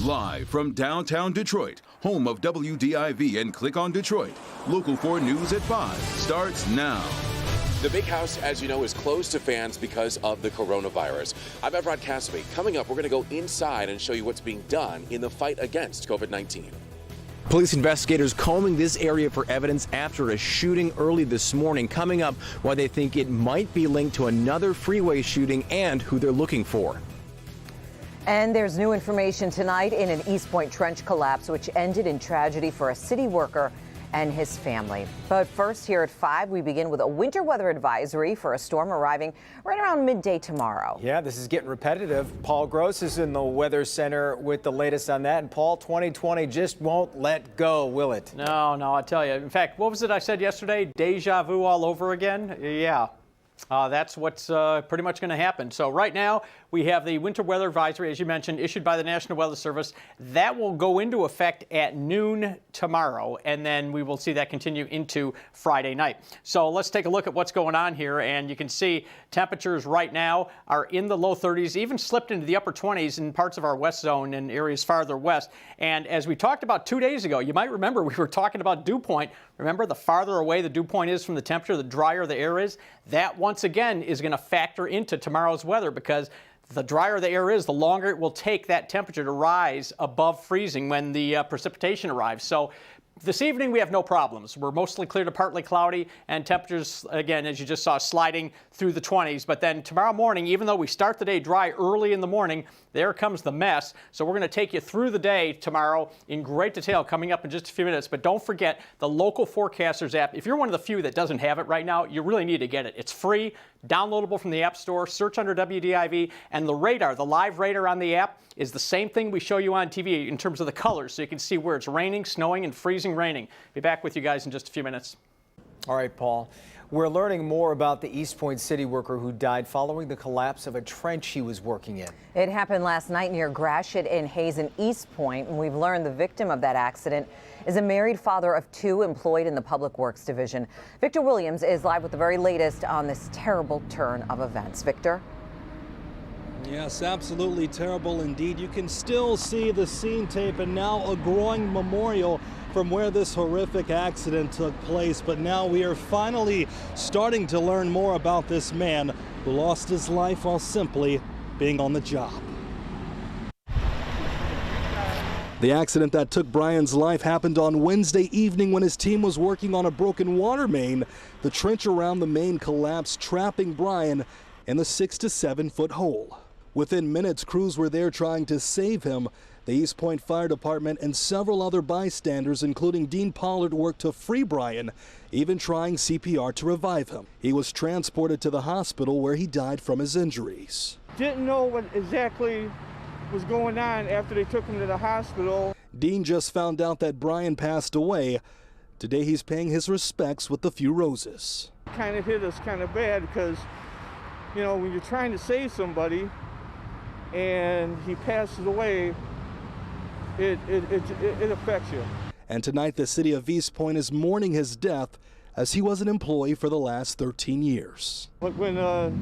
Live from downtown Detroit, home of WDIV and Click on Detroit, Local 4 News at 5 starts now. The Big House, as you know, is closed to fans because of the coronavirus. I'm Everett Cassidy. Coming up, we're going to go inside and show you what's being done in the fight against COVID-19. Police investigators combing this area for evidence after a shooting early this morning. Coming up, why they think it might be linked to another freeway shooting and who they're looking for. And there's new information tonight in an East Point trench collapse, which ended in tragedy for a city worker and his family. But first, here at 5, we begin with a winter weather advisory for a storm arriving right around midday tomorrow. Yeah, this is getting repetitive. Paul Gross is in the Weather Center with the latest on that. And Paul, 2020 just won't let go, will it? No, I tell you. In fact, what was it I said yesterday? Deja vu all over again? Yeah. That's what's pretty much going to happen. So right now, we have the winter weather advisory, as you mentioned, issued by the National Weather Service. That will go into effect at noon tomorrow, and then we will see that continue into Friday night. So let's take a look at what's going on here, and you can see temperatures right now are in the low 30s, even slipped into the upper 20s in parts of our west zone and areas farther west. And as we talked about 2 days ago, you might remember we were talking about dew point. Remember, the farther away the dew point is from the temperature, the drier the air is. That, once again, is going to factor into tomorrow's weather, because the drier the air is, the longer it will take that temperature to rise above freezing when the precipitation arrives. So this evening, we have no problems. We're mostly clear to partly cloudy, and temperatures, again, as you just saw, sliding through the 20s. But then tomorrow morning, even though we start the day dry early in the morning, there comes the mess. So we're going to take you through the day tomorrow in great detail coming up in just a few minutes. But don't forget the Local Forecasters app. If you're one of the few that doesn't have it right now, you really need to get it. It's free, downloadable from the App Store. Search under WDIV. And the radar, the live radar on the app, is the same thing we show you on TV in terms of the colors, so you can see where it's raining, snowing, and freezing raining. Be back with you guys in just a few minutes. All right, Paul. We're learning more about the East Point city worker who died following the collapse of a trench he was working in. It happened last night near Gratiot and Hayes in East Point, and we've learned the victim of that accident is a married father of 2 employed in the Public Works Division. Victor Williams is live with the very latest on this terrible turn of events. Victor? Yes, absolutely terrible indeed. You can still see the scene tape and now a growing memorial from where this horrific accident took place. But now we are finally starting to learn more about this man who lost his life while simply being on the job. The accident that took Brian's life happened on Wednesday evening when his team was working on a broken water main. The trench around the main collapsed, trapping Brian in the 6 to 7 foot hole. Within minutes, crews were there trying to save him. The East Point Fire Department and several other bystanders, including Dean Pollard, worked to free Brian, even trying CPR to revive him. He was transported to the hospital where he died from his injuries. Didn't know what exactly was going on after they took him to the hospital. Dean just found out that Brian passed away. Today he's paying his respects with a few roses. Kind of hit us kind of bad because, you know, when you're trying to save somebody and he passes away, it affects you. And tonight the city of East Point is mourning his death as he was an employee for the last 13 years. But when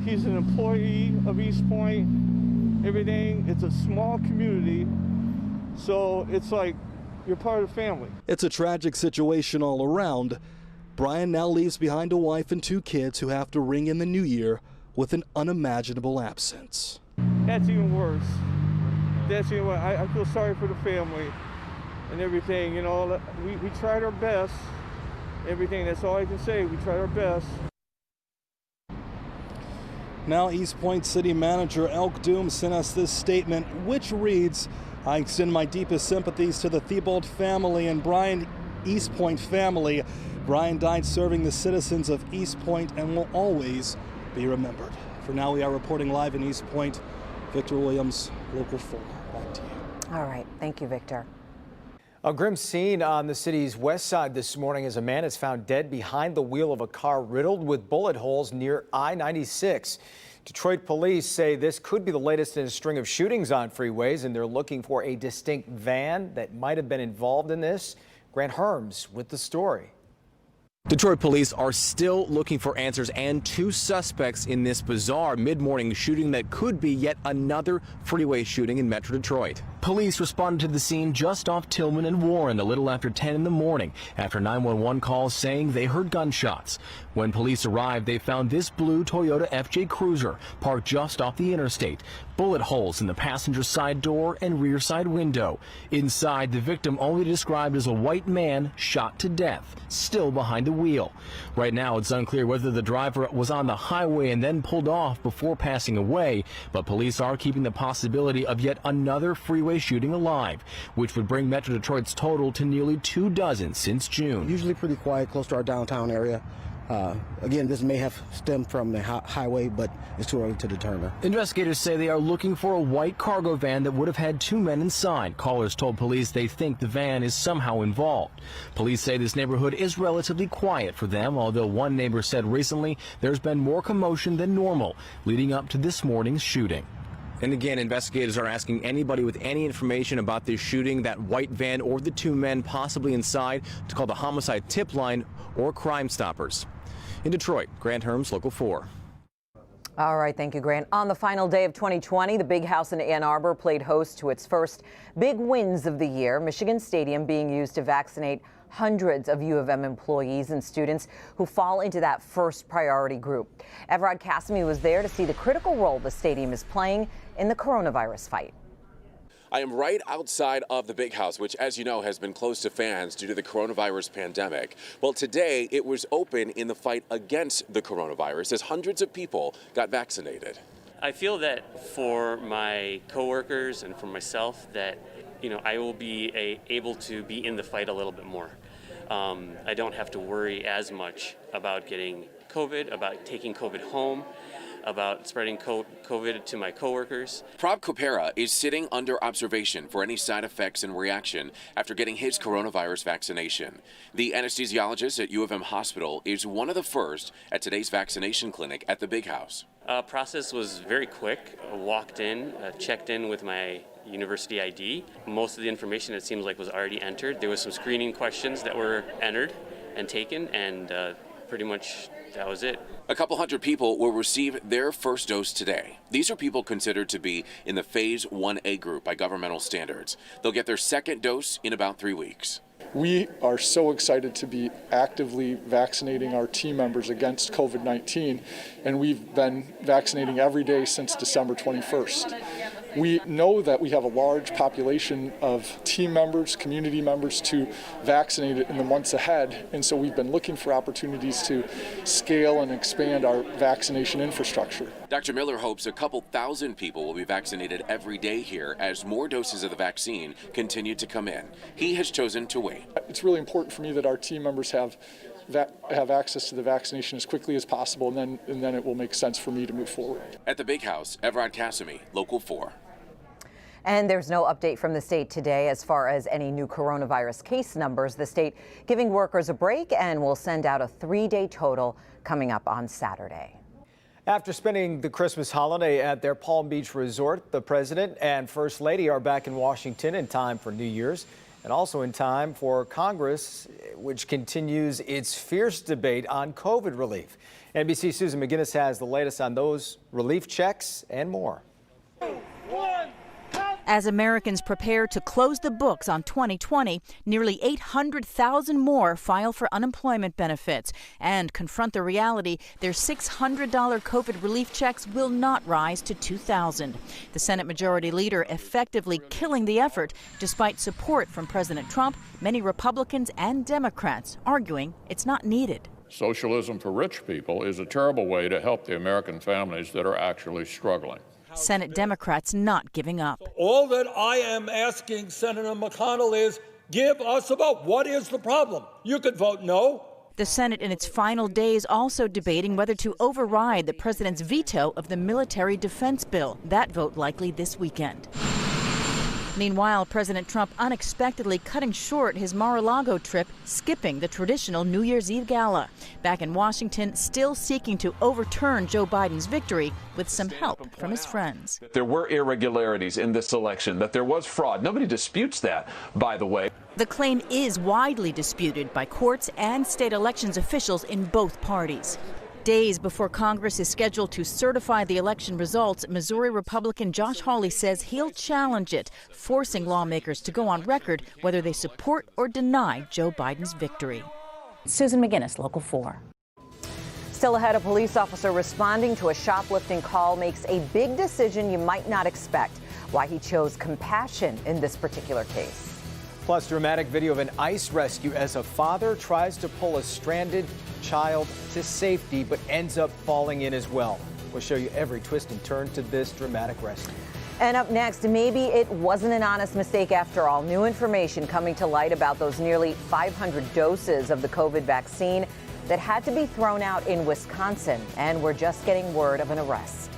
he's an employee of East Point, everything, it's a small community, so it's like you're part of the family. It's a tragic situation all around. Brian now leaves behind a wife and 2 kids who have to ring in the new year with an unimaginable absence. That's even worse. That's even worse. I feel sorry for the family and everything. You know, we tried our best. Everything, that's all I can say. We tried our best. Now East Point City Manager Elk Doom sent us this statement, which reads, "I extend my deepest sympathies to the Thibault family and Brian East Point family. Brian died serving the citizens of East Point and will always be remembered." For now, we are reporting live in East Point. Victor Williams, Local 4. Back to you. All right. Thank you, Victor. A grim scene on the city's west side this morning as a man is found dead behind the wheel of a car riddled with bullet holes near I-96. Detroit police say this could be the latest in a string of shootings on freeways, and they're looking for a distinct van that might have been involved in this. Grant Herms with the story. Detroit police are still looking for answers and 2 suspects in this bizarre mid-morning shooting that could be yet another freeway shooting in Metro Detroit. Police responded to the scene just off Tillman and Warren a little after 10 in the morning after 911 calls saying they heard gunshots. When police arrived, they found this blue Toyota FJ Cruiser parked just off the interstate. Bullet holes in the passenger side door and rear side window. Inside, the victim only described as a white man shot to death, still behind the wheel. Right now, it's unclear whether the driver was on the highway and then pulled off before passing away, but police are keeping the possibility of yet another freeway shooting alive, which would bring Metro Detroit's total to nearly 24 since June. Usually pretty quiet, close to our downtown area. Again, this may have stemmed from the highway, but it's too early to determine. Investigators say they are looking for a white cargo van that would have had 2 men inside. Callers told police they think the van is somehow involved. Police say this neighborhood is relatively quiet for them, although one neighbor said recently there's been more commotion than normal leading up to this morning's shooting. And again, investigators are asking anybody with any information about this shooting, that white van or the 2 men possibly inside, to call the homicide tip line or Crime Stoppers. In Detroit, Grant Herms, Local 4. All right, thank you, Grant. On the final day of 2020, the Big House in Ann Arbor played host to its first big wins of the year, Michigan Stadium being used to vaccinate hundreds of U of M employees and students who fall into that first priority group. Evrod Cassimy was there to see the critical role the stadium is playing in the coronavirus fight. I am right outside of the Big House, which, as you know, has been closed to fans due to the coronavirus pandemic. Well, today it was open in the fight against the coronavirus as hundreds of people got vaccinated. I feel that for my coworkers and for myself that, I will be able to be in the fight a little bit more. I don't have to worry as much about getting COVID, about taking COVID home, about spreading COVID to my coworkers. Prab Kopera is sitting under observation for any side effects and reaction after getting his coronavirus vaccination. The anesthesiologist at U of M Hospital is one of the first at today's vaccination clinic at the Big House. Process was very quick. I walked in, checked in with my university ID. Most of the information, it seems like, was already entered. There was some screening questions that were entered and taken, and pretty much that was it. A couple hundred people will receive their first dose today. These are people considered to be in the Phase 1A group by governmental standards. They'll get their second dose in about 3 weeks. We are so excited to be actively vaccinating our team members against COVID-19, and we've been vaccinating every day since December 21st. We know that we have a large population of team members, community members to vaccinate in the months ahead, and so we've been looking for opportunities to scale and expand our vaccination infrastructure. Dr. Miller hopes a couple thousand people will be vaccinated every day here as more doses of the vaccine continue to come in. He has chosen to wait. It's really important for me that our team members have access to the vaccination as quickly as possible, and then it will make sense for me to move forward. At the Big House, Evrod Cassimy, Local 4. And there's no update from the state today as far as any new coronavirus case numbers. The state giving workers a break and will send out a 3-day total coming up on Saturday. After spending the Christmas holiday at their Palm Beach resort, the president and first lady are back in Washington in time for New Year's and also in time for Congress, which continues its fierce debate on COVID relief. NBC's Susan McGinnis has the latest on those relief checks and more. As Americans prepare to close the books on 2020, nearly 800,000 more file for unemployment benefits and confront the reality their $600 COVID relief checks will not rise to $2,000. The Senate Majority Leader effectively killing the effort despite support from President Trump, many Republicans and Democrats arguing it's not needed. Socialism for rich people is a terrible way to help the American families that are actually struggling. Senate Democrats not giving up. All that I am asking Senator McConnell is give us a vote. What is the problem? You could vote no. The Senate in its final days also debating whether to override the president's veto of the military defense bill. That vote likely this weekend. Meanwhile, President Trump unexpectedly cutting short his Mar-a-Lago trip, skipping the traditional New Year's Eve gala. Back in Washington, still seeking to overturn Joe Biden's victory with some help from his friends. There were irregularities in this election, that there was fraud. Nobody disputes that, by the way. The claim is widely disputed by courts and state elections officials in both parties. Days before Congress is scheduled to certify the election results, Missouri Republican Josh Hawley says he'll challenge it, forcing lawmakers to go on record whether they support or deny Joe Biden's victory. Susan McGinnis, Local 4. Still ahead, a police officer responding to a shoplifting call makes a big decision you might not expect. Why he chose compassion in this particular case. Plus, dramatic video of an ICE rescue as a father tries to pull a stranded child to safety but ends up falling in as well. We'll show you every twist and turn to this dramatic rescue. And up next, maybe it wasn't an honest mistake after all. New information coming to light about those nearly 500 doses of the COVID vaccine that had to be thrown out in Wisconsin. And we're just getting word of an arrest.